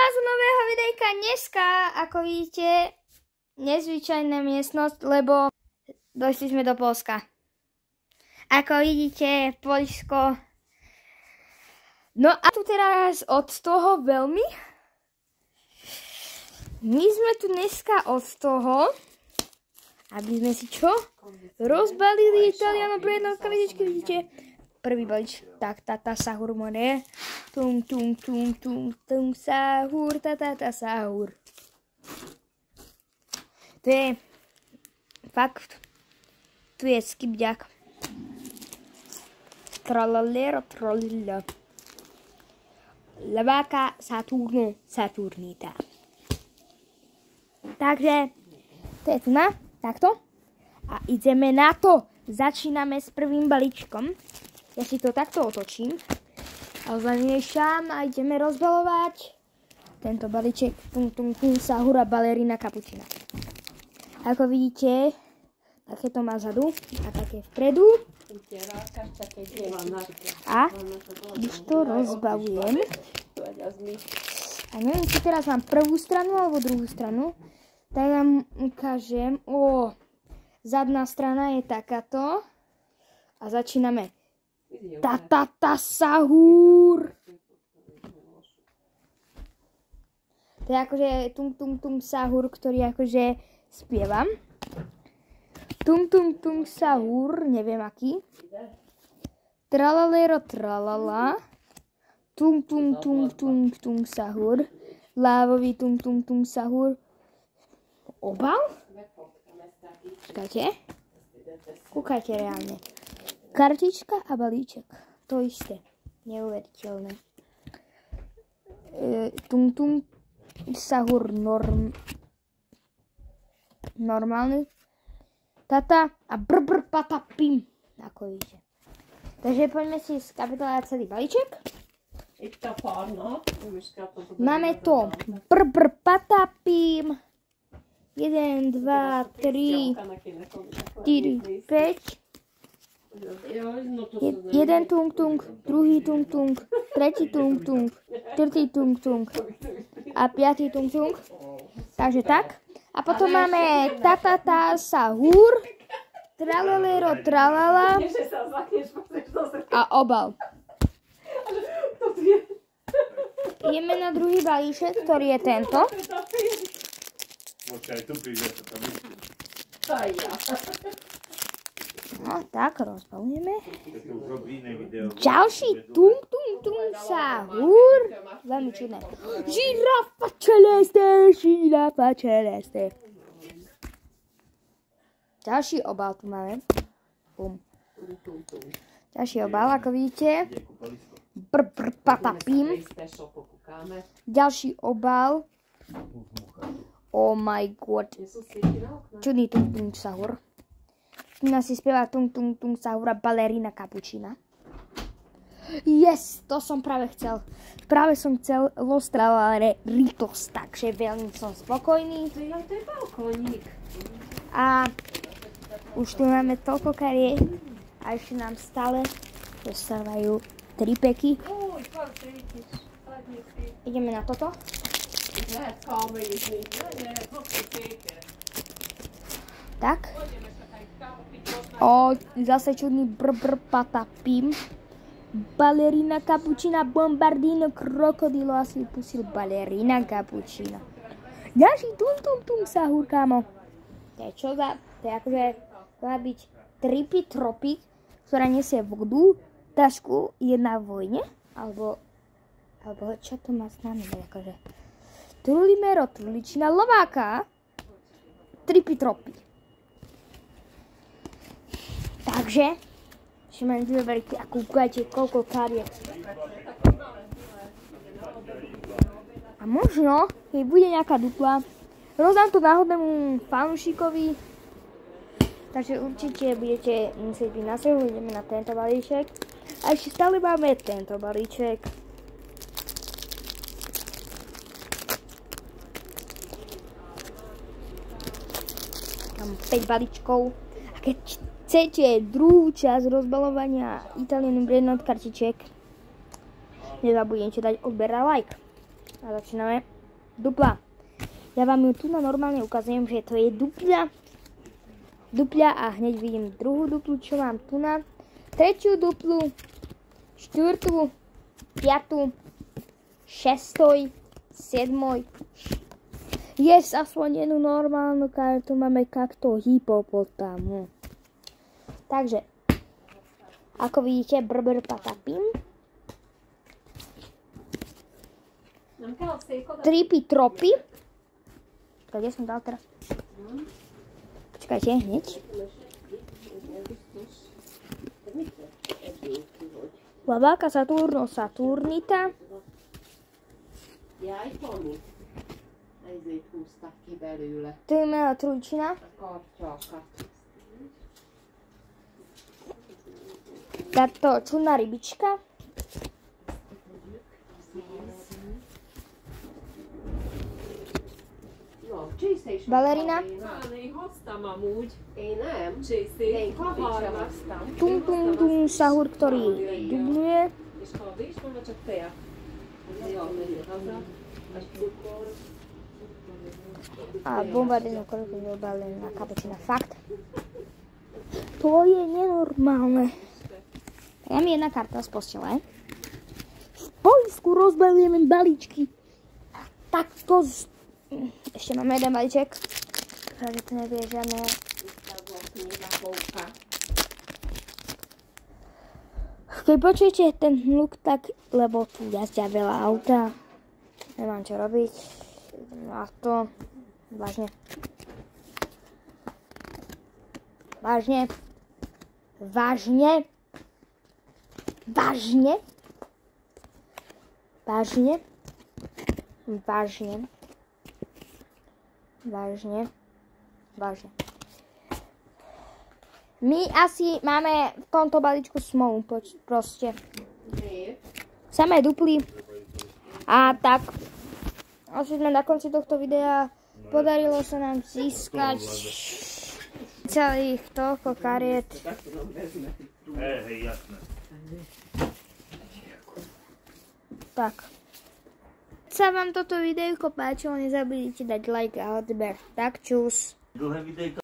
vás u nového videjka. Dneska, ako vidíte, nezvyčajná miestnosť, lebo došli sme do Poľska. Ako vidíte, Poľsko. No a tu teraz od toho veľmi. My sme tu dneska od toho, aby sme si čo? Rozbalili Italiano pre jedno kaličky, vidíte? Prvý balíč, tak tata sahur more. Tum tum tum tum tum sahur, tata sahur. To je fakt, tu je skibďak. Tralalero trolila. Laváka Saturno Saturnita. Takže, to je tu na, takto. A ideme na to. Začíname s prvým balíčkom. Ja si to takto otočím. A zamiešam a ideme rozbalovať tento balíček. Tum tum tum sahura balerina cappuccina. Ako vidíte, také to má zadu a také vpredu. A už to rozbavujem. A neviem, či teraz mám prvú stranu alebo druhú stranu. Tak vám ukážem. Zadná strana je takáto. A začíname. Tata sahur. To je akože tum tum tum sahur, ktorý akože spievam. Tum tum tum sahur, neviem aký. Tralalero tralala. Tum tum tum tum tum sahur. Lávový tum tum tum sahur. Obal? Čakajte. Kúkajte reálne. Kartička a balíček. To isté. Neuveriteľné. Tum tum sahur normálny. Tata a brbr patapim. Ako vidíte. Takže poďme si skapitulovať celý balíček. Máme to brbr patapim. 1, 2, 3, 4, 5. Jeden tung tung, druhý tung tung, tretí tung tung, štvrtý tung tung a piatý tung tung. Takže tak. A potom máme tata sahur, tralalero tralala a obal. Ideme na druhý balíček, ktorý je tento. No tak, rozbalujeme. Ďalší tum tum tum sahur. Veľmi čudné. Žirafa čeleste. Ďalší obal tu máme. Bum. Ďalší obal, ako vidíte. Patapím. Ďalší obal. Oh my god. Čudný tum tum sahur. Tu nás si spieva tum tum tum sahura balerina cappuccina. Yes, to som práve chcel. Práve som chcel Los Tralaritos, takže veľmi som spokojný. To je balkónik. A už tu máme toľko kariet a ešte nám stále dostávajú 3 peky. Ideme na toto. Tak. Zase čudný brbr patapim. Balerina cappuccina bombardino krokodilo asi upustil balerina cappuccina. Ďalší tum tum tum sahur, kámo. To je čo za... To je akože... To má byť tripy tropik, ktorá nesie vodu, tašku, je na vojne. Alebo čo to má znamená, akože... Trulimero, truličina, lováka. Tripy tropy. Takže, ešte mám dve veľké a kúkajte, koľko kariet. A možno, keď bude nejaká dupla, rozdám to náhodnému fanúšikovi. Takže určite budete musieť byť na sehu, ideme na tento balíček. A ešte stále máme tento balíček. Mám 5 balíčkov. A keď chcete druhú časť rozbalovania Italiano Brand kartiček, nezabudnite dať odber a like. A začíname. Dupla. Ja vám ju tu normálne ukazujem, že to je dupľa a hneď vidím druhú duplu, čo mám tu na. Tretiu duplu, štvrtú, piatú, šestoj, siedmoj. Yes, aspoň jednu normálnu kartu máme kakto hypopotamu. Takže, ako vidíte, brbr patapim. Tripy tropy. Kde som dal teraz? Počkajte, hneď. Laváka Saturno Saturnita. Jaj, Tomi. Ezért húztak ki belőle. Tőme a trúcsina. A kartyákat. Táto čudná rybička. Balerina. Én hoztam amúgy. Én nem. Csészét. Én kavit sem hoztam. Tum sahur, ktorý dubluje. És kavi is van, vagy csak tea? Jól megyek haza. A cukor. A bombardino krokodil balerina kapučina. Fakt. To je nenormálne. Dám mi jedna karta z postele. V Poľsku rozbalujeme balíčky. Takto ešte máme jeden balíček. Takže to nevie žiadne. Keď počujete ten hluk, tak lebo tu jazdia veľa auta. Nemám čo robiť. A to vážne. Vážne. Vážne. Vážne. Vážne. Vážne. Vážne. Vážne. My asi máme v tomto balíčku smolu, proste. Samé duply. A tak. Asi sme na konci tohto videa. Podarilo sa nám získať celých toľko kariet. Hej, jasné. Tak. Sa vám toto videjko páčilo, nezabudnite dať like a odber. Tak čus. Dlhé videjko.